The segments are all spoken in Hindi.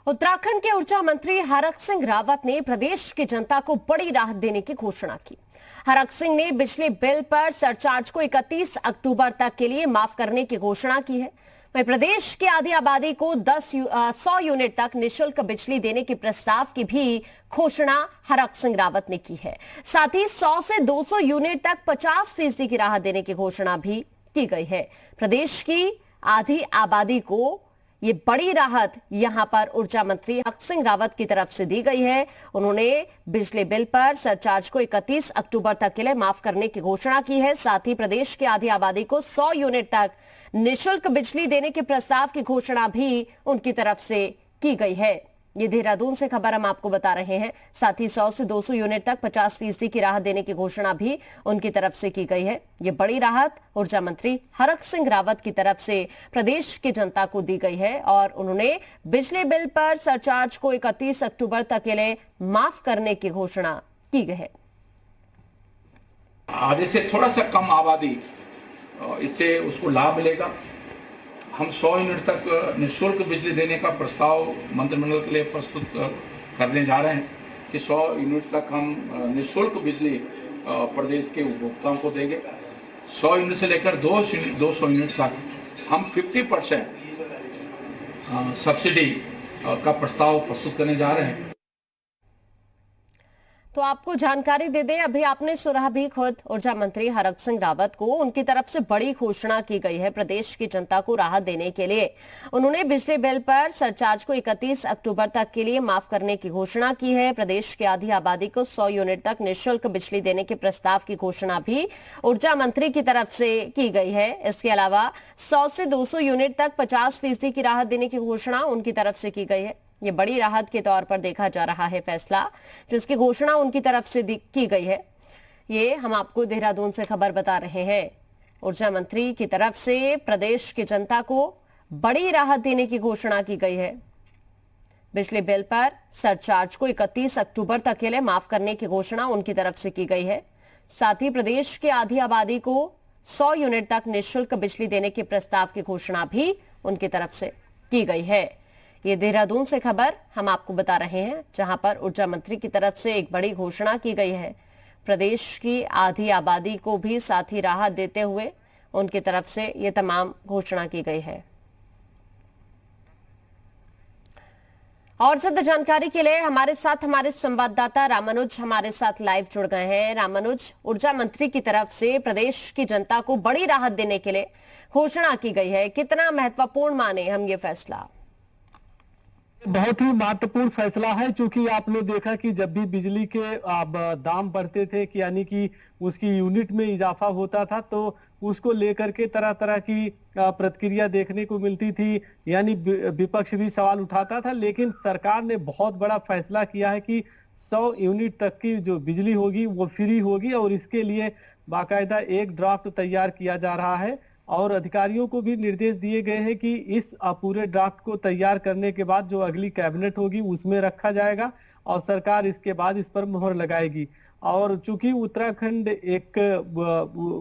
उत्तराखंड के ऊर्जा मंत्री हरक सिंह रावत ने प्रदेश की जनता को बड़ी राहत देने की घोषणा की। हरक सिंह ने बिजली बिल पर सरचार्ज को 31 अक्टूबर तक के लिए माफ करने की घोषणा की है। वहीं प्रदेश की आधी आबादी को 100 यूनिट तक निःशुल्क बिजली देने के प्रस्ताव की भी घोषणा हरक सिंह रावत ने की है। साथ ही 100 से 200 यूनिट तक 50% की राहत देने की घोषणा भी की गई है। प्रदेश की आधी आबादी को ये बड़ी राहत यहां पर ऊर्जा मंत्री हरक सिंह रावत की तरफ से दी गई है। उन्होंने बिजली बिल पर सरचार्ज को 31 अक्टूबर तक के लिए माफ करने की घोषणा की है। साथ ही प्रदेश की आधी आबादी को 100 यूनिट तक निःशुल्क बिजली देने के प्रस्ताव की घोषणा भी उनकी तरफ से की गई है। ये देहरादून से खबर हम आपको बता रहे हैं। साथ ही 100 से 200 यूनिट तक 50% की राहत देने की घोषणा भी उनकी तरफ से की गई है। ये बड़ी राहत ऊर्जा मंत्री हरक सिंह रावत की तरफ से प्रदेश की जनता को दी गई है और उन्होंने बिजली बिल पर सरचार्ज को 31 अक्टूबर तक के लिए माफ करने की घोषणा की गई है। आधे से थोड़ा सा कम आबादी इससे उसको लाभ मिलेगा। हम 100 यूनिट तक निःशुल्क बिजली देने का प्रस्ताव मंत्रिमंडल के लिए प्रस्तुत करने जा रहे हैं कि 100 यूनिट तक हम निःशुल्क बिजली प्रदेश के उपभोक्ताओं को देंगे। 100 यूनिट से लेकर 200 यूनिट तक हम 50% सब्सिडी का प्रस्ताव प्रस्तुत करने जा रहे हैं। तो आपको जानकारी दे दें, अभी आपने सुना भी खुद ऊर्जा मंत्री हरक सिंह रावत को, उनकी तरफ से बड़ी घोषणा की गई है प्रदेश की जनता को राहत देने के लिए। उन्होंने बिजली बिल पर सरचार्ज को 31 अक्टूबर तक के लिए माफ करने की घोषणा की है। प्रदेश की आधी आबादी को 100 यूनिट तक निःशुल्क बिजली देने के प्रस्ताव की घोषणा भी ऊर्जा मंत्री की तरफ से की गई है। इसके अलावा 100 से 200 यूनिट तक 50% की राहत देने की घोषणा उनकी तरफ से की गई है। ये बड़ी राहत के तौर पर देखा जा रहा है फैसला, जिसकी घोषणा उनकी तरफ से की गई है। ये हम आपको देहरादून से खबर बता रहे हैं। ऊर्जा मंत्री की तरफ से प्रदेश की जनता को बड़ी राहत देने की घोषणा की गई है। बिजली बिल पर सरचार्ज को 31 अक्टूबर तक के लिए माफ करने की घोषणा उनकी तरफ से की गई है। साथ ही प्रदेश की आधी आबादी को 100 यूनिट तक निःशुल्क बिजली देने के प्रस्ताव की घोषणा भी उनकी तरफ से की गई है। ये देहरादून से खबर हम आपको बता रहे हैं, जहां पर ऊर्जा मंत्री की तरफ से एक बड़ी घोषणा की गई है। प्रदेश की आधी आबादी को भी साथ ही राहत देते हुए उनकी तरफ से ये तमाम घोषणा की गई है। और ज्यादा जानकारी के लिए हमारे साथ हमारे संवाददाता रामानुज हमारे साथ लाइव जुड़ गए हैं। रामानुज, ऊर्जा मंत्री की तरफ से प्रदेश की जनता को बड़ी राहत देने के लिए घोषणा की गई है, कितना महत्वपूर्ण माने हम ये फैसला? बहुत ही महत्वपूर्ण फैसला है, क्योंकि आपने देखा कि जब भी बिजली के दाम बढ़ते थे, कि यानी कि उसकी यूनिट में इजाफा होता था, तो उसको लेकर के तरह तरह की प्रतिक्रिया देखने को मिलती थी। यानी विपक्ष भी सवाल उठाता था, लेकिन सरकार ने बहुत बड़ा फैसला किया है कि 100 यूनिट तक की जो बिजली होगी वो फ्री होगी, और इसके लिए बाकायदा एक ड्राफ्ट तैयार किया जा रहा है और अधिकारियों को भी निर्देश दिए गए हैं कि इस पूरे ड्राफ्ट को तैयार करने के बाद जो अगली कैबिनेट होगी उसमें रखा जाएगा और सरकार इसके बाद इस पर मुहर लगाएगी। और चूंकि उत्तराखंड एक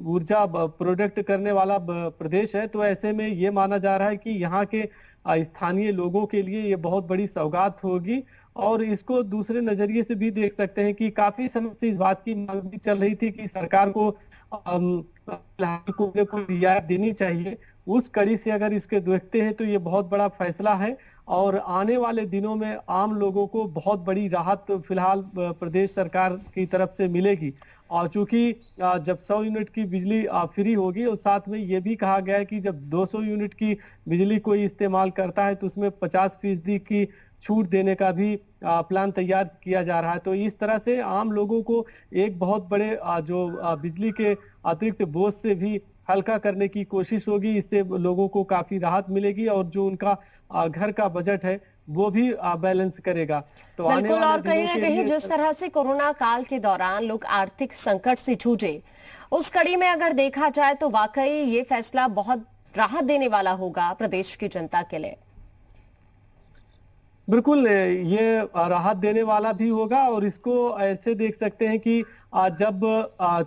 ऊर्जा प्रोडक्ट करने वाला प्रदेश है, तो ऐसे में ये माना जा रहा है कि यहाँ के स्थानीय लोगों के लिए ये बहुत बड़ी सौगात होगी। और इसको दूसरे नजरिए से भी देख सकते हैं कि काफी समय से इस बात की मांग भी चल रही थी कि सरकार को को रियायत देनी चाहिए। उस कड़ी से अगर इसके देखते हैं तो ये बहुत बड़ा फैसला है और आने वाले दिनों में आम लोगों को बहुत बड़ी राहत फिलहाल प्रदेश सरकार की तरफ से मिलेगी। और चूंकि जब 100 यूनिट की बिजली फ्री होगी, और साथ में ये भी कहा गया है कि जब 200 यूनिट की बिजली कोई इस्तेमाल करता है तो उसमें 50% की छूट देने का भी प्लान तैयार किया जा रहा है। तो इस तरह से आम लोगों को एक बहुत बड़े जो बिजली के अतिरिक्त बोझ से भी हल्का करने की कोशिश होगी। इससे लोगों को काफी राहत मिलेगी और जो उनका घर का बजट है वो भी बैलेंस करेगा। तो बिल्कुल, और कहीं ना कहीं जिस तरह से कोरोना काल के दौरान लोग आर्थिक संकट से जूझे, उस कड़ी में अगर देखा जाए तो वाकई ये फैसला बहुत राहत देने वाला होगा प्रदेश की जनता के लिए। बिल्कुल, ये राहत देने वाला भी होगा और इसको ऐसे देख सकते हैं कि जब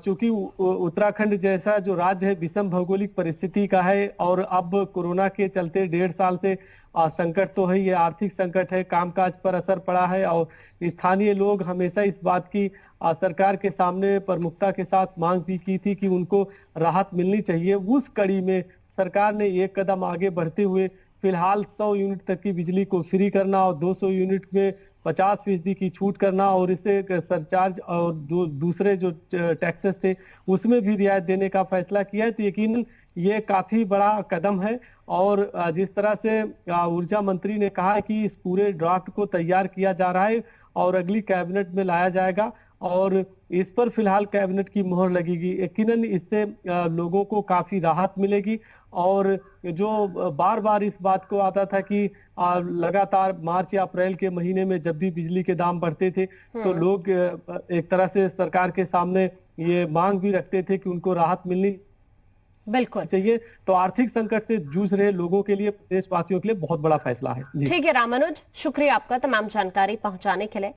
चूंकि उत्तराखंड जैसा जो राज्य है विषम भौगोलिक परिस्थिति का है और अब कोरोना के चलते 1.5 साल से संकट तो है, ये आर्थिक संकट है, कामकाज पर असर पड़ा है और स्थानीय लोग हमेशा इस बात की सरकार के सामने प्रमुखता के साथ मांग भी की थी कि उनको राहत मिलनी चाहिए। उस कड़ी में सरकार ने एक कदम आगे बढ़ते हुए फिलहाल 100 यूनिट तक की बिजली को फ्री करना और 200 यूनिट में 50% की छूट करना और इसे सरचार्ज और दूसरे जो टैक्सेस थे उसमें भी रियायत देने का फैसला किया है। तो यकीनन ये काफी बड़ा कदम है और जिस तरह से ऊर्जा मंत्री ने कहा है कि इस पूरे ड्राफ्ट को तैयार किया जा रहा है और अगली कैबिनेट में लाया जाएगा और इस पर फिलहाल कैबिनेट की मोहर लगेगी। यकीनन इससे लोगों को काफी राहत मिलेगी और जो बार बार इस बात को आता था कि लगातार मार्च या अप्रैल के महीने में जब भी बिजली के दाम बढ़ते थे तो लोग एक तरह से सरकार के सामने ये मांग भी रखते थे कि उनको राहत मिलनी बिल्कुल चाहिए। तो आर्थिक संकट से जूझ रहे लोगों के लिए, प्रदेशवासियों के लिए बहुत बड़ा फैसला है। ठीक है रामानुज, शुक्रिया आपका तमाम जानकारी पहुंचाने के लिए।